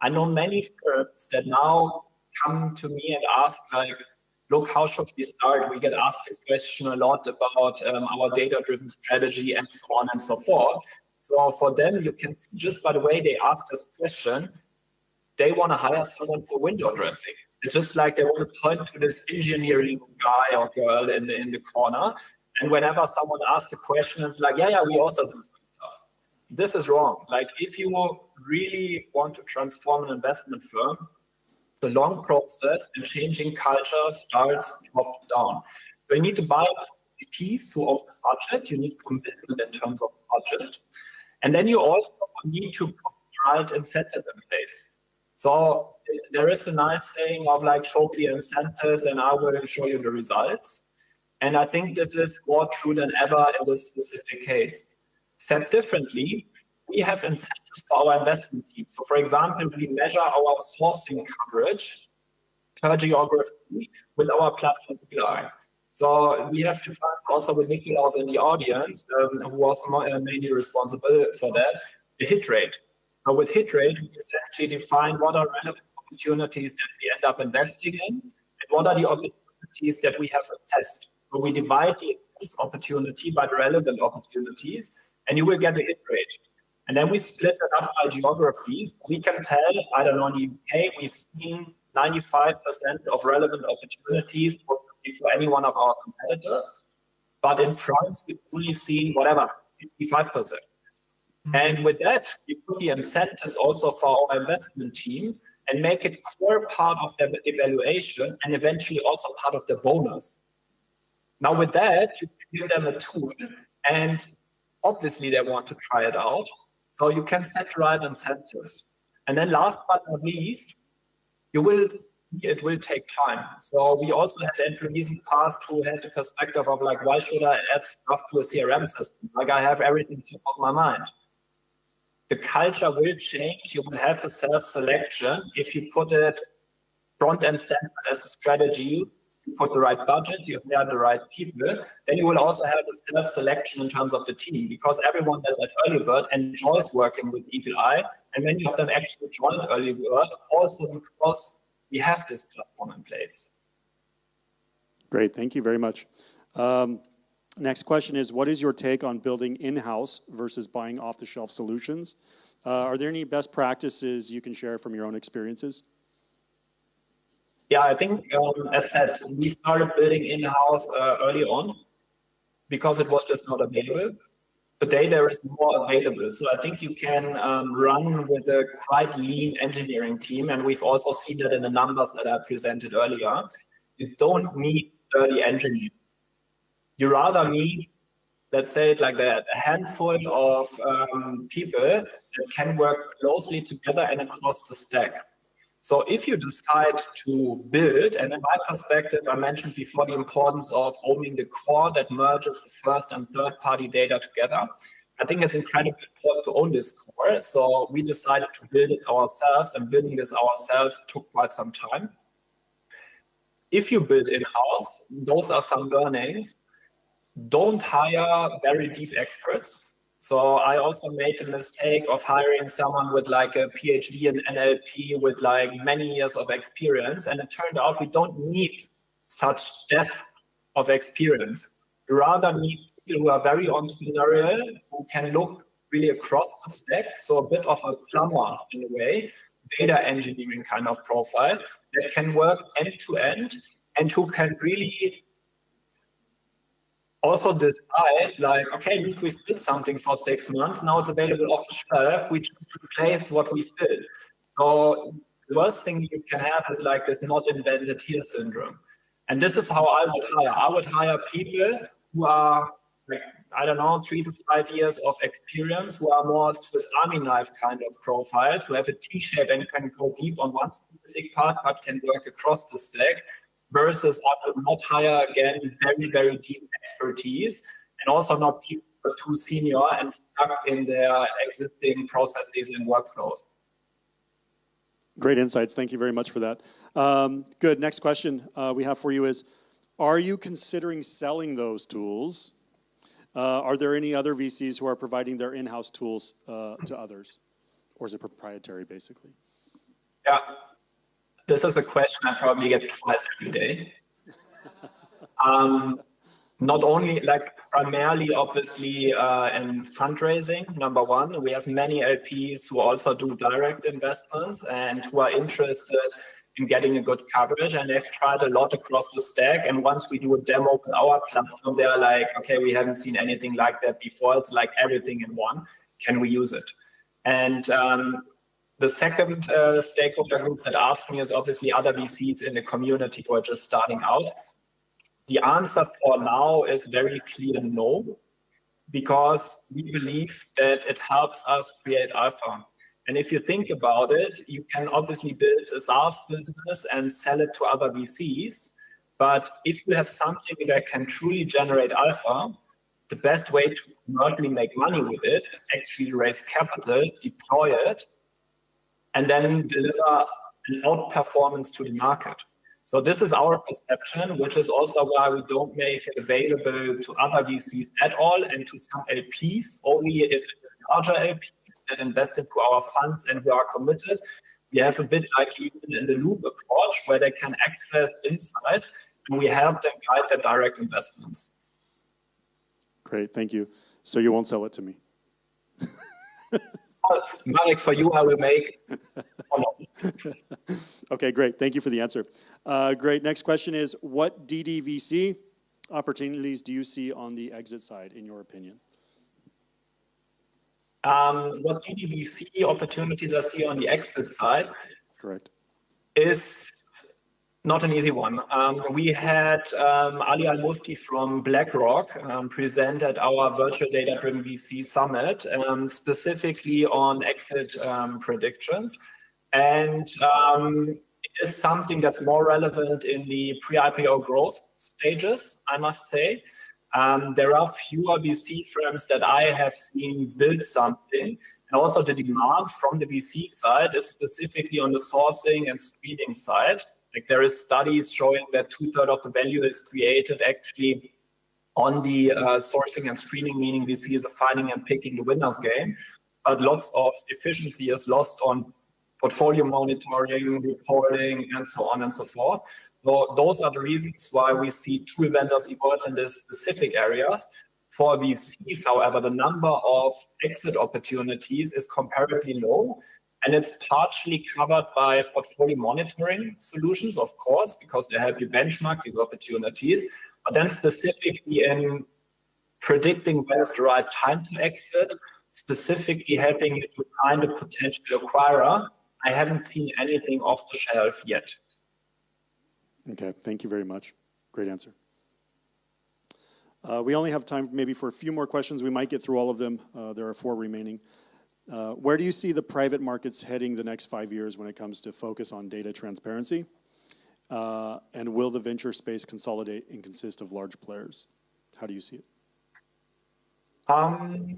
I know many firms that now come to me and ask, like, look, how should we start? We get asked the question a lot about our data-driven strategy and so on and so forth. So for them, you can see just by the way they ask this question, they want to hire someone for window dressing. It's just like they want to point to this engineering guy or girl in the corner. And whenever someone asks the question, it's like, yeah, we also do some stuff. This is wrong. Like, if you really want to transform an investment firm, it's a long process, and changing culture starts top down. So you need to buy a piece who own the budget. You need commitment in terms of budget. And then you also need to put the right incentives in place. So there is the nice saying of like, show the incentives and I will show you the results. And I think this is more true than ever in this specific case. Said differently, we have incentives for our investment team. So for example, we measure our sourcing coverage per geography with our platform Eli. So we have defined also with Nikolaus in the audience, who was mainly responsible for that, the hit rate. So with hit rate, we essentially define what are relevant opportunities that we end up investing in, and what are the opportunities that we have assessed. So we divide the opportunity by the relevant opportunities, and you will get a hit rate. And then we split it up by geographies. We can tell, I don't know, in the UK, we've seen 95% of relevant opportunities for any one of our competitors. But in France, we've only seen, 55%. And with that, we put the incentives also for our investment team and make it core part of their evaluation and eventually also part of their bonus. Now with that, you can give them a tool, and obviously they want to try it out. So you can set right incentives. And then last but not least, it will take time. So we also had employees in the past who had the perspective of like, why should I add stuff to a CRM system? Like, I have everything top of my mind. The culture will change. You will have a self-selection. If you put it front and center as a strategy, you put the right budgets, you hire the right people, then you will also have a self-selection in terms of the team, because everyone that's at Early Bird enjoys working with Eagle Eye, and many of them actually joined Early Bird also because we have this platform in place. Great, thank you very much. Next question is, what is your take on building in-house versus buying off-the-shelf solutions? Are there any best practices you can share from your own experiences? Yeah, I think, as said, we started building in-house early on because it was just not available. Today, there is more available. So I think you can run with a quite lean engineering team. And we've also seen that in the numbers that I presented earlier. You don't need 30 engineers. You rather need let's say it like that, a handful of people that can work closely together and across the stack. So if you decide to build, and in my perspective, I mentioned before the importance of owning the core that merges the first and third party data together. I think it's incredibly important to own this core. So we decided to build it ourselves, and building this ourselves took quite some time. If you build in-house, those are some learnings. Don't hire very deep experts. So I also made the mistake of hiring someone with like a PhD in NLP with like many years of experience. And it turned out we don't need such depth of experience. We rather need people who are very entrepreneurial, who can look really across the stack. So a bit of a plumber in a way, data engineering kind of profile that can work end to end and who can really also decide like, okay, look, we've built something for 6 months, now it's available off the shelf, we just replace what we've built. So the worst thing you can have is like this not invented here syndrome. And this is how I would hire. I would hire people who are like, I don't know, 3 to 5 years of experience, who are more Swiss Army knife kind of profiles, who have a T-shape and can go deep on one specific part, but can work across the stack, versus I would not hire, again, very, very deep expertise, and also not people who are too senior and stuck in their existing processes and workflows. Great insights. Thank you very much for that. Good. Next question we have for you is, are you considering selling those tools? Are there any other VCs who are providing their in-house tools to others? Or is it proprietary, basically? Yeah, this is a question I probably get twice every day. Not only, like, primarily, obviously, in fundraising, number one, we have many LPs who also do direct investments and who are interested in getting a good coverage, and they've tried a lot across the stack. And once we do a demo with our platform, they're like, okay, we haven't seen anything like that before. It's like everything in one. Can we use it? And the second stakeholder group that asked me is obviously other VCs in the community who are just starting out. The answer for now is very clear no, because we believe that it helps us create alpha. And if you think about it, you can obviously build a SaaS business and sell it to other VCs. But if you have something that can truly generate alpha, the best way to commercially make money with it is actually raise capital, deploy it, and then deliver an outperformance to the market. So this is our perception, which is also why we don't make it available to other VCs at all, and to some LPs, only if it's larger LPs that invest into our funds and we are committed. We have a bit like even in the loop approach where they can access insights and we help them guide their direct investments. Great, thank you. So you won't sell it to me? Marek, for you, I will make. Okay, great. Thank you for the answer. Great. Next question is, what DDVC opportunities do you see on the exit side, in your opinion? What DDVC opportunities I see on the exit side, correct, is not an easy one. We had Ali Al-Mufti from BlackRock present at our Virtual Data-Driven VC Summit, specifically on exit predictions. And it is something that's more relevant in the pre-IPO growth stages, I must say. There are fewer VC firms that I have seen build something. And also the demand from the VC side is specifically on the sourcing and screening side. Like, there is studies showing that 2/3 of the value is created actually on the sourcing and screening, meaning VC is finding and picking the winners game. But lots of efficiency is lost on portfolio monitoring, reporting, and so on and so forth. So those are the reasons why we see tool vendors evolve in these specific areas. For VCs, however, the number of exit opportunities is comparatively low, and it's partially covered by portfolio monitoring solutions, of course, because they help you benchmark these opportunities. But then specifically in predicting when is the right time to exit, specifically helping you to find a potential acquirer, I haven't seen anything off the shelf yet. Okay, thank you very much. Great answer. We only have time maybe for a few more questions. We might get through all of them. There are 4 remaining. Where do you see the private markets heading the next 5 years when it comes to focus on data transparency? And will the venture space consolidate and consist of large players? How do you see it? On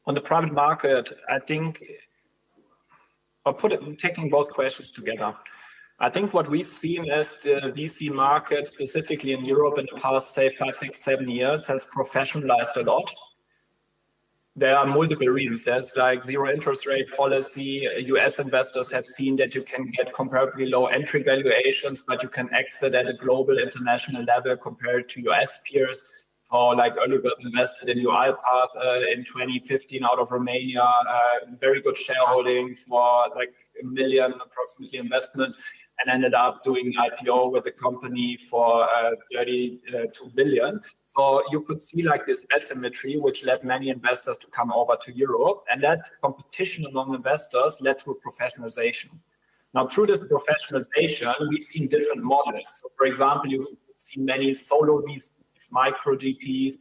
the private market, I think, taking both questions together. I think what we've seen as the VC market, specifically in Europe in the past, say 5, 6, 7 years, has professionalized a lot. There are multiple reasons. There's like zero interest rate policy. US investors have seen that you can get comparably low entry valuations, but you can exit at a global international level compared to US peers. So like early bird invested in UiPath in 2015 out of Romania, very good shareholding for like $1 million approximately investment, and ended up doing IPO with the company for 32 billion. So you could see like this asymmetry, which led many investors to come over to Europe, and that competition among investors led to a professionalization. Now, through this professionalization, we've seen different models. So for example, you see many solo VCs, micro GPs.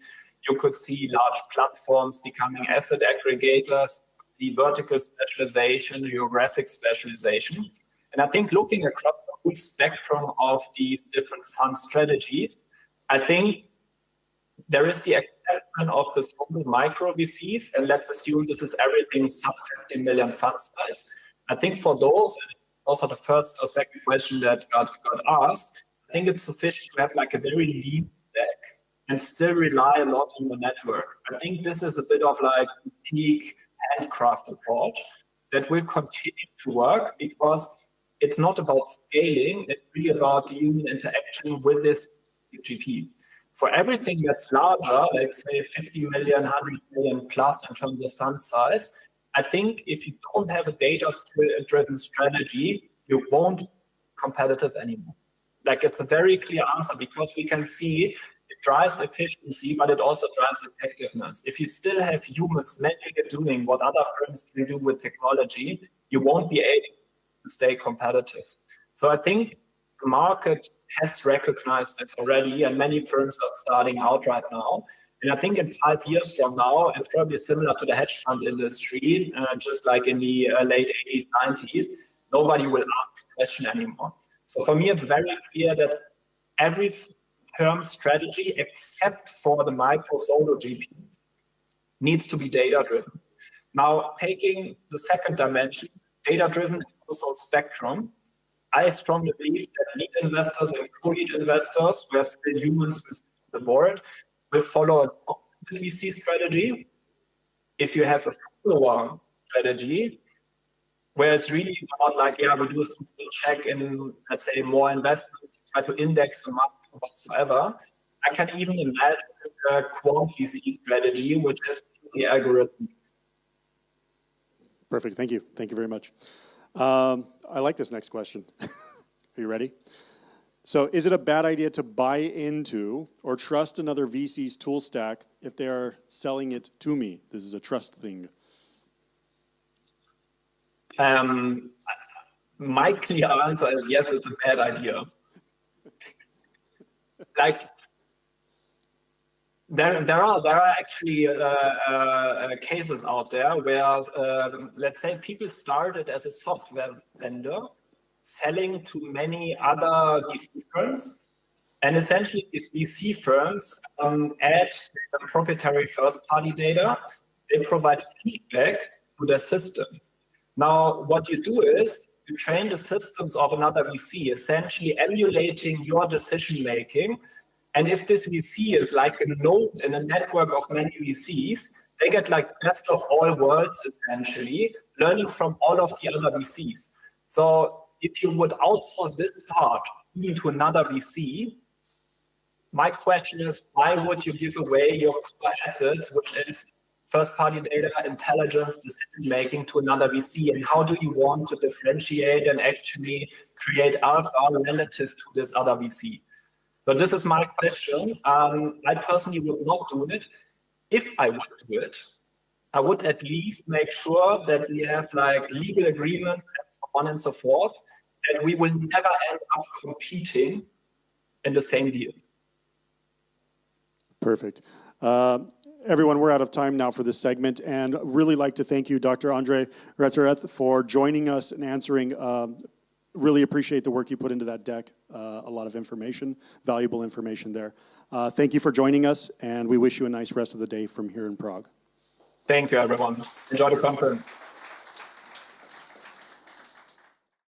You could see large platforms becoming asset aggregators, the vertical specialization, geographic specialization. And I think looking across the whole spectrum of these different fund strategies, I think there is the exception of the solo micro VCs, and let's assume this is everything sub 50 million fund size. I think for those, also the first or second question that got asked, I think it's sufficient to have like a very lean stack and still rely a lot on the network. I think this is a bit of like a peak handcraft approach that will continue to work because it's not about scaling, it's really about the human interaction with this GP. For everything that's larger, like say 50 million, 100 million plus in terms of fund size, I think if you don't have a data-driven strategy, you won't be competitive anymore. Like it's a very clear answer because we can see it drives efficiency, but it also drives effectiveness. If you still have humans manually doing what other firms can do with technology, you won't be able to stay competitive. So I think the market has recognized this already, and many firms are starting out right now. And I think in 5 years from now, it's probably similar to the hedge fund industry, just like in the late 80s, 90s, nobody will ask the question anymore. So for me, it's very clear that every firm strategy, except for the micro solo GPs, needs to be data-driven. Now, taking the second dimension, data-driven is also a spectrum. I strongly believe that lead investors and co-lead investors, where still humans with the board, will follow a VC strategy. If you have a follow-on strategy, where it's really about like, yeah, we do a simple check in, let's say, more investments, try to index them up whatsoever, I can even imagine a quant VC strategy, which is the algorithm. Perfect. Thank you. Thank you very much. I like this next question. Are you ready? So is it a bad idea to buy into or trust another VC's tool stack if they are selling it to me? This is a trust thing. My clear answer is yes, it's a bad idea. Like, there are actually cases out there where, let's say, people started as a software vendor selling to many other VC firms, and essentially these VC firms add proprietary first-party data. They provide feedback to their systems. Now, what you do is you train the systems of another VC, essentially emulating your decision-making. And if this VC is like a node in a network of many VCs, they get like best of all worlds, essentially, learning from all of the other VCs. So if you would outsource this part even to another VC, my question is, why would you give away your core assets, which is first-party data, intelligence, decision-making to another VC? And how do you want to differentiate and actually create alpha relative to this other VC? So this is my question. I personally would not do it. If I would do it, I would at least make sure that we have like legal agreements and so on and so forth, that we will never end up competing in the same deal. Perfect. Everyone, we're out of time now for this segment, and really like to thank you, Dr. Andre Retterath, for joining us and answering. Really appreciate the work you put into that deck. A lot of information, valuable information there. Thank you for joining us, and we wish you a nice rest of the day from here in Prague. Thank you, everyone. Enjoy the conference.